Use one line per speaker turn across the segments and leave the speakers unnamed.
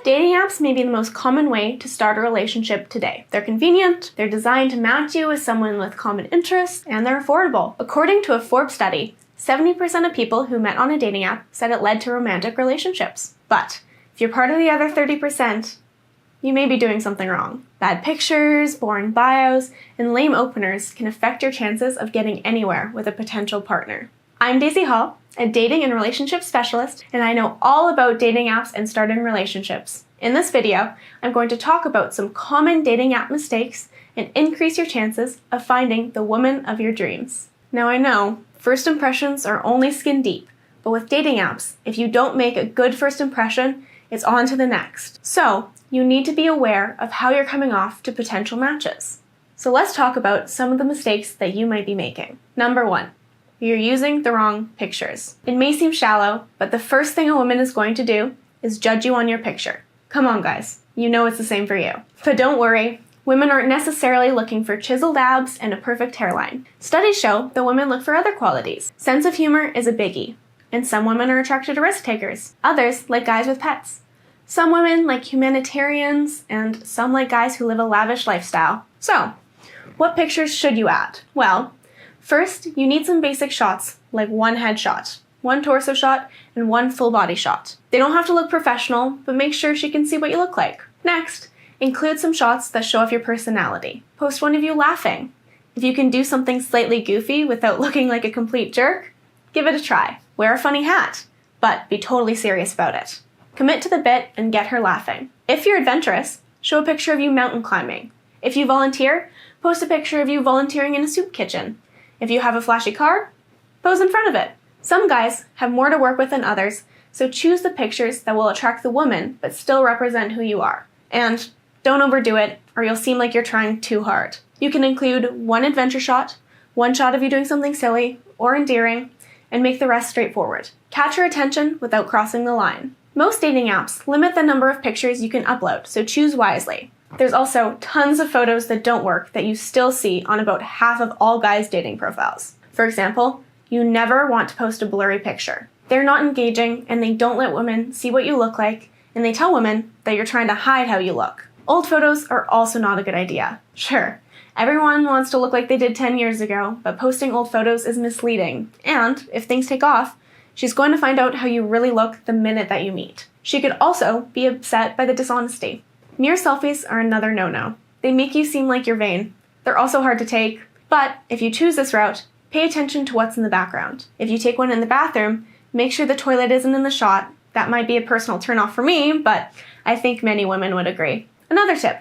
Dating apps may be the most common way to start a relationship today. They're convenient, they're designed to match you with someone with common interests, and they're affordable. According to a Forbes study, 70% of people who met on a dating app said it led to romantic relationships. But if you're part of the other 30%, you may be doing something wrong. Bad pictures, boring bios, and lame openers can affect your chances of getting anywhere with a potential partner. I'm Daisy Hall, a dating and relationship specialist, and I know all about dating apps and starting relationships. In this video, I'm going to talk about some common dating app mistakes and increase your chances of finding the woman of your dreams. Now I know, first impressions are only skin deep, but with dating apps, if you don't make a good first impression, it's on to the next. So, you need to be aware of how you're coming off to potential matches. So let's talk about some of the mistakes that you might be making. Number 1. You're using the wrong pictures. It may seem shallow, but the first thing a woman is going to do is judge you on your picture. Come on guys, you know it's the same for you. But don't worry, women aren't necessarily looking for chiseled abs and a perfect hairline. Studies show that women look for other qualities. Sense of humor is a biggie, and some women are attracted to risk takers. Others like guys with pets. Some women like humanitarians, and some like guys who live a lavish lifestyle. So, what pictures should you add? Well, first, you need some basic shots, like one headshot, one torso shot, and one full body shot. They don't have to look professional, but make sure she can see what you look like. Next, include some shots that show off your personality. Post one of you laughing. If you can do something slightly goofy without looking like a complete jerk, give it a try. Wear a funny hat, but be totally serious about it. Commit to the bit and get her laughing. If you're adventurous, show a picture of you mountain climbing. If you volunteer, post a picture of you volunteering in a soup kitchen. If you have a flashy car, pose in front of it. Some guys have more to work with than others, so choose the pictures that will attract the woman but still represent who you are. And don't overdo it, or you'll seem like you're trying too hard. You can include one adventure shot, one shot of you doing something silly or endearing, and make the rest straightforward. Catch her attention without crossing the line. Most dating apps limit the number of pictures you can upload, so choose wisely. There's also tons of photos that don't work that you still see on about half of all guys' dating profiles. For example, you never want to post a blurry picture. They're not engaging and they don't let women see what you look like, and they tell women that you're trying to hide how you look. Old photos are also not a good idea. Sure, everyone wants to look like they did 10 years ago, but posting old photos is misleading, and if things take off, she's going to find out how you really look the minute that you meet. She could also be upset by the dishonesty. Mirror selfies are another no-no. They make you seem like you're vain. They're also hard to take, but if you choose this route, pay attention to what's in the background. If you take one in the bathroom, make sure the toilet isn't in the shot. That might be a personal turnoff for me, but I think many women would agree. Another tip,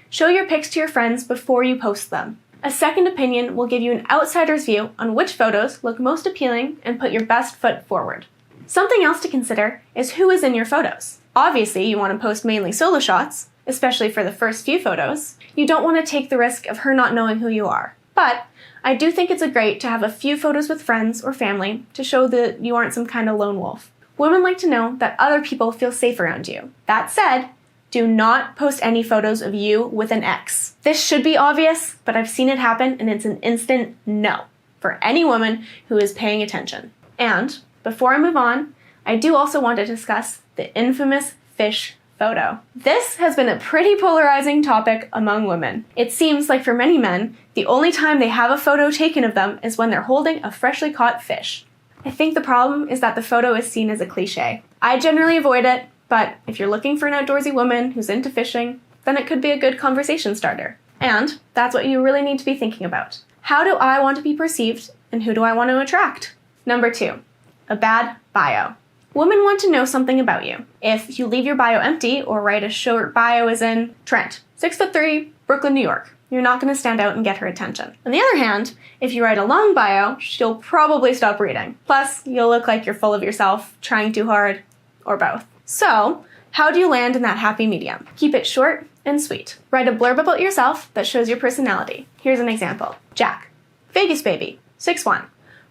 show your pics to your friends before you post them. A second opinion will give you an outsider's view on which photos look most appealing and put your best foot forward. Something else to consider is who is in your photos. Obviously, you want to post mainly solo shots, especially for the first few photos. You don't want to take the risk of her not knowing who you are. But I do think it's great to have a few photos with friends or family to show that you aren't some kind of lone wolf. Women like to know that other people feel safe around you. That said, do not post any photos of you with an ex. This should be obvious, but I've seen it happen and it's an instant no for any woman who is paying attention. And before I move on, I do also want to discuss the infamous fish photo. This has been a pretty polarizing topic among women. It seems like for many men, the only time they have a photo taken of them is when they're holding a freshly caught fish. I think the problem is that the photo is seen as a cliche. I generally avoid it, but if you're looking for an outdoorsy woman who's into fishing, then it could be a good conversation starter. And that's what you really need to be thinking about. How do I want to be perceived, and who do I want to attract? Number 2, a bad bio. Women want to know something about you. If you leave your bio empty or write a short bio as in Trent, 6'3", Brooklyn, New York, you're not going to stand out and get her attention. On the other hand, if you write a long bio, she'll probably stop reading. Plus, you'll look like you're full of yourself, trying too hard, or both. So, how do you land in that happy medium? Keep it short and sweet. Write a blurb about yourself that shows your personality. Here's an example. Jack, Vegas baby, 6'1",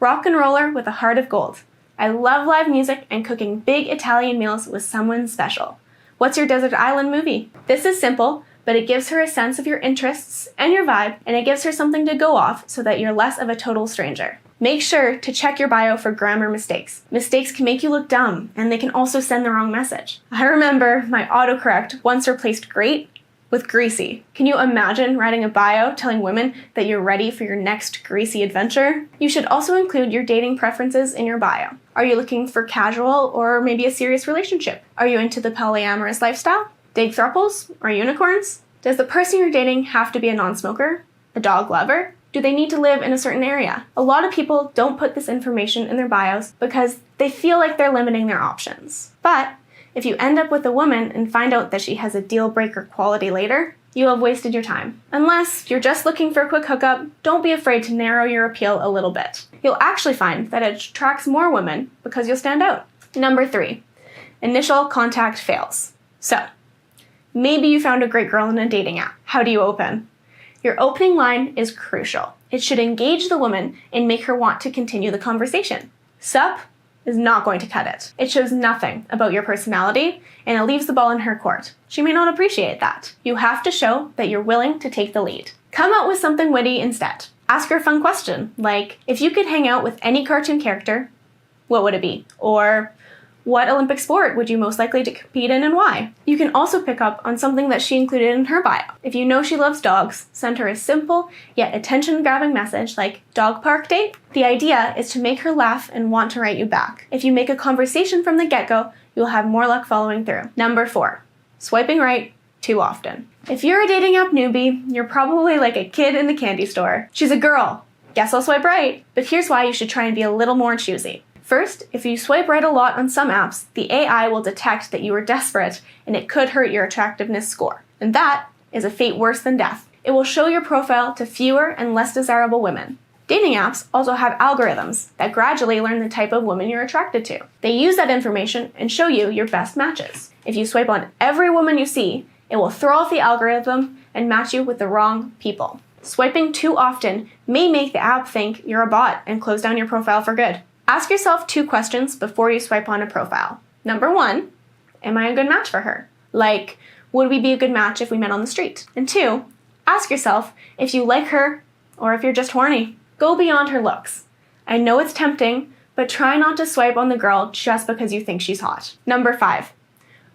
rock and roller with a heart of gold. I love live music and cooking big Italian meals with someone special. What's your desert island movie? This is simple, but it gives her a sense of your interests and your vibe, and it gives her something to go off so that you're less of a total stranger. Make sure to check your bio for grammar mistakes. Mistakes can make you look dumb, and they can also send the wrong message. I remember my autocorrect once replaced great with greasy. Can you imagine writing a bio telling women that you're ready for your next greasy adventure? You should also include your dating preferences in your bio. Are you looking for casual or maybe a serious relationship? Are you into the polyamorous lifestyle? Dig thruples or unicorns? Does the person you're dating have to be a non-smoker? A dog lover? Do they need to live in a certain area? A lot of people don't put this information in their bios because they feel like they're limiting their options. But if you end up with a woman and find out that she has a deal breaker quality later, you have wasted your time. Unless you're just looking for a quick hookup, don't be afraid to narrow your appeal a little bit. You'll actually find that it attracts more women because you'll stand out. Number 3, initial contact fails. So, maybe you found a great girl in a dating app. How do you open? Your opening line is crucial. It should engage the woman and make her want to continue the conversation. Sup is not going to cut it. It shows nothing about your personality, and it leaves the ball in her court. She may not appreciate that. You have to show that you're willing to take the lead. Come out with something witty instead. Ask her a fun question, like, if you could hang out with any cartoon character, what would it be? Or, what Olympic sport would you most likely to compete in and why? You can also pick up on something that she included in her bio. If you know she loves dogs, send her a simple yet attention-grabbing message like dog park date. The idea is to make her laugh and want to write you back. If you make a conversation from the get-go, you'll have more luck following through. Number 4, swiping right too often. If you're a dating app newbie, you're probably like a kid in the candy store. She's a girl. Guess I'll swipe right. But here's why you should try and be a little more choosy. First, if you swipe right a lot on some apps, the AI will detect that you are desperate and it could hurt your attractiveness score. And that is a fate worse than death. It will show your profile to fewer and less desirable women. Dating apps also have algorithms that gradually learn the type of woman you're attracted to. They use that information and show you your best matches. If you swipe on every woman you see, it will throw off the algorithm and match you with the wrong people. Swiping too often may make the app think you're a bot and close down your profile for good. Ask yourself 2 questions before you swipe on a profile. Number 1, am I a good match for her? Like, would we be a good match if we met on the street? And 2, ask yourself if you like her or if you're just horny. Go beyond her looks. I know it's tempting, but try not to swipe on the girl just because you think she's hot. Number 5,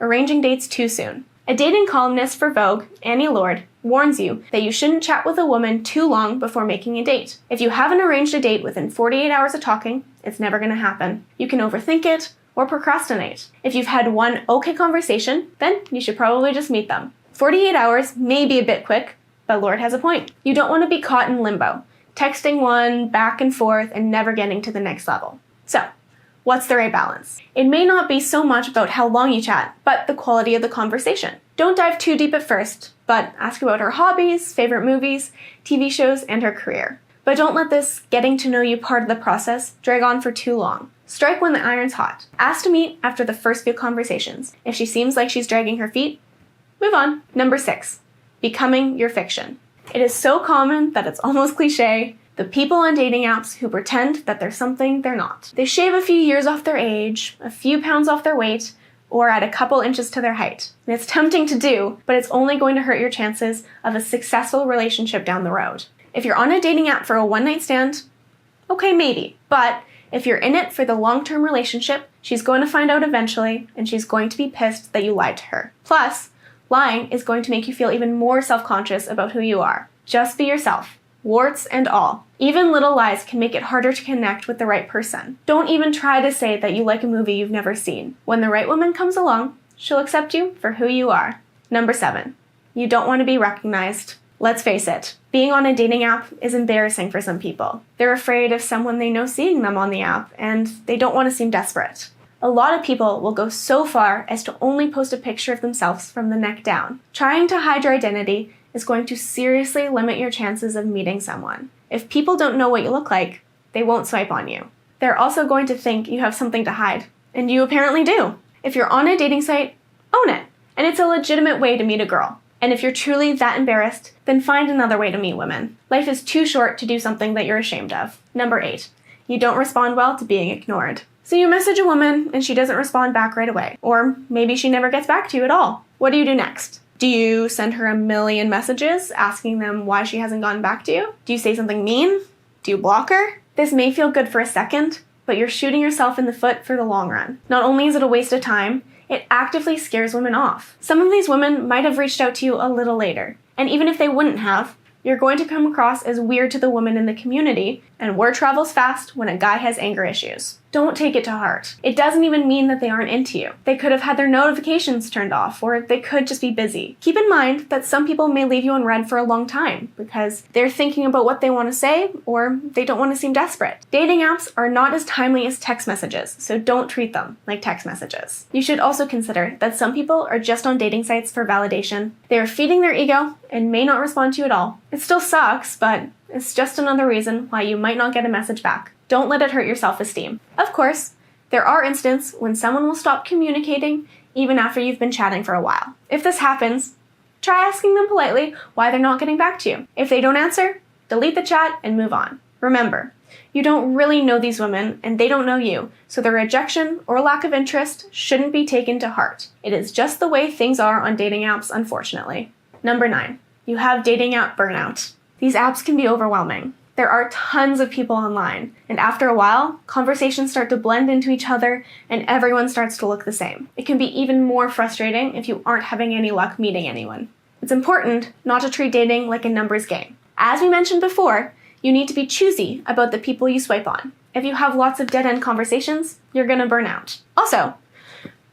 arranging dates too soon. A dating columnist for Vogue, Annie Lord, warns you that you shouldn't chat with a woman too long before making a date. If you haven't arranged a date within 48 hours of talking, it's never going to happen. You can overthink it or procrastinate. If you've had one okay conversation, then you should probably just meet them. 48 hours may be a bit quick, but Lord has a point. You don't want to be caught in limbo, texting one back and forth and never getting to the next level. So, what's the right balance? It may not be so much about how long you chat, but the quality of the conversation. Don't dive too deep at first, but ask about her hobbies, favorite movies, TV shows, and her career. But don't let this getting to know you part of the process drag on for too long. Strike when the iron's hot. Ask to meet after the first few conversations. If she seems like she's dragging her feet, move on. Number 6, becoming your fiction. It is so common that it's almost cliche. The people on dating apps who pretend that they're something they're not. They shave a few years off their age, a few pounds off their weight, or add a couple inches to their height. And it's tempting to do, but it's only going to hurt your chances of a successful relationship down the road. If you're on a dating app for a one-night stand, okay, maybe. But if you're in it for the long-term relationship, she's going to find out eventually, and she's going to be pissed that you lied to her. Plus, lying is going to make you feel even more self-conscious about who you are. Just be yourself. Warts and all. Even little lies can make it harder to connect with the right person. Don't even try to say that you like a movie you've never seen. When the right woman comes along, she'll accept you for who you are. Number 7, you don't want to be recognized. Let's face it, being on a dating app is embarrassing for some people. They're afraid of someone they know seeing them on the app, and they don't want to seem desperate. A lot of people will go so far as to only post a picture of themselves from the neck down. Trying to hide your identity is going to seriously limit your chances of meeting someone. If people don't know what you look like, they won't swipe on you. They're also going to think you have something to hide, and you apparently do. If you're on a dating site, own it, and it's a legitimate way to meet a girl. And if you're truly that embarrassed, then find another way to meet women. Life is too short to do something that you're ashamed of. Number 8, you don't respond well to being ignored. So you message a woman and she doesn't respond back right away. Or maybe she never gets back to you at all. What do you do next? Do you send her a million messages asking them why she hasn't gotten back to you? Do you say something mean? Do you block her? This may feel good for a second, but you're shooting yourself in the foot for the long run. Not only is it a waste of time, it actively scares women off. Some of these women might have reached out to you a little later, and even if they wouldn't have, you're going to come across as weird to the women in the community, and word travels fast when a guy has anger issues. Don't take it to heart. It doesn't even mean that they aren't into you. They could have had their notifications turned off, or they could just be busy. Keep in mind that some people may leave you on red for a long time because they're thinking about what they want to say, or they don't want to seem desperate. Dating apps are not as timely as text messages, so don't treat them like text messages. You should also consider that some people are just on dating sites for validation. They are feeding their ego and may not respond to you at all. It still sucks, but it's just another reason why you might not get a message back. Don't let it hurt your self-esteem. Of course, there are instances when someone will stop communicating even after you've been chatting for a while. If this happens, try asking them politely why they're not getting back to you. If they don't answer, delete the chat and move on. Remember, you don't really know these women and they don't know you, so their rejection or lack of interest shouldn't be taken to heart. It is just the way things are on dating apps, unfortunately. Number 9, you have dating app burnout. These apps can be overwhelming. There are tons of people online, and after a while, conversations start to blend into each other and everyone starts to look the same. It can be even more frustrating if you aren't having any luck meeting anyone. It's important not to treat dating like a numbers game. As we mentioned before, you need to be choosy about the people you swipe on. If you have lots of dead-end conversations, you're gonna burn out. Also,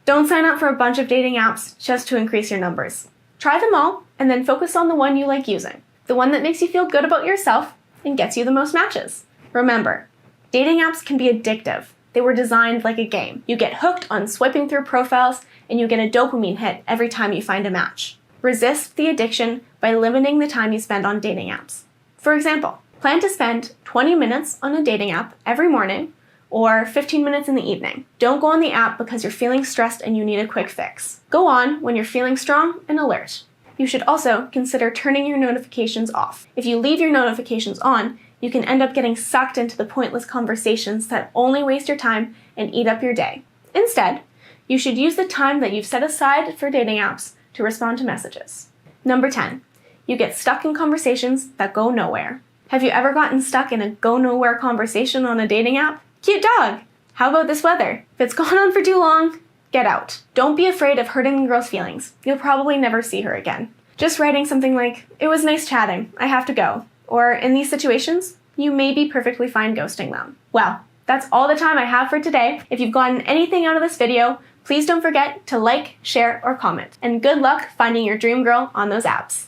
don't sign up for a bunch of dating apps just to increase your numbers. Try them all and then focus on the one you like using, the one that makes you feel good about yourself and gets you the most matches. Remember, dating apps can be addictive. They were designed like a game. You get hooked on swiping through profiles and you get a dopamine hit every time you find a match. Resist the addiction by limiting the time you spend on dating apps. For example, plan to spend 20 minutes on a dating app every morning or 15 minutes in the evening. Don't go on the app because you're feeling stressed and you need a quick fix. Go on when you're feeling strong and alert. You should also consider turning your notifications off. If you leave your notifications on, you can end up getting sucked into the pointless conversations that only waste your time and eat up your day. Instead, you should use the time that you've set aside for dating apps to respond to messages. Number 10, you get stuck in conversations that go nowhere. Have you ever gotten stuck in a go-nowhere conversation on a dating app? Cute dog! How about this weather? If it's gone on for too long, get out. Don't be afraid of hurting the girl's feelings. You'll probably never see her again. Just writing something like, "It was nice chatting, I have to go." Or in these situations, you may be perfectly fine ghosting them. Well, that's all the time I have for today. If you've gotten anything out of this video, please don't forget to like, share, or comment. And good luck finding your dream girl on those apps.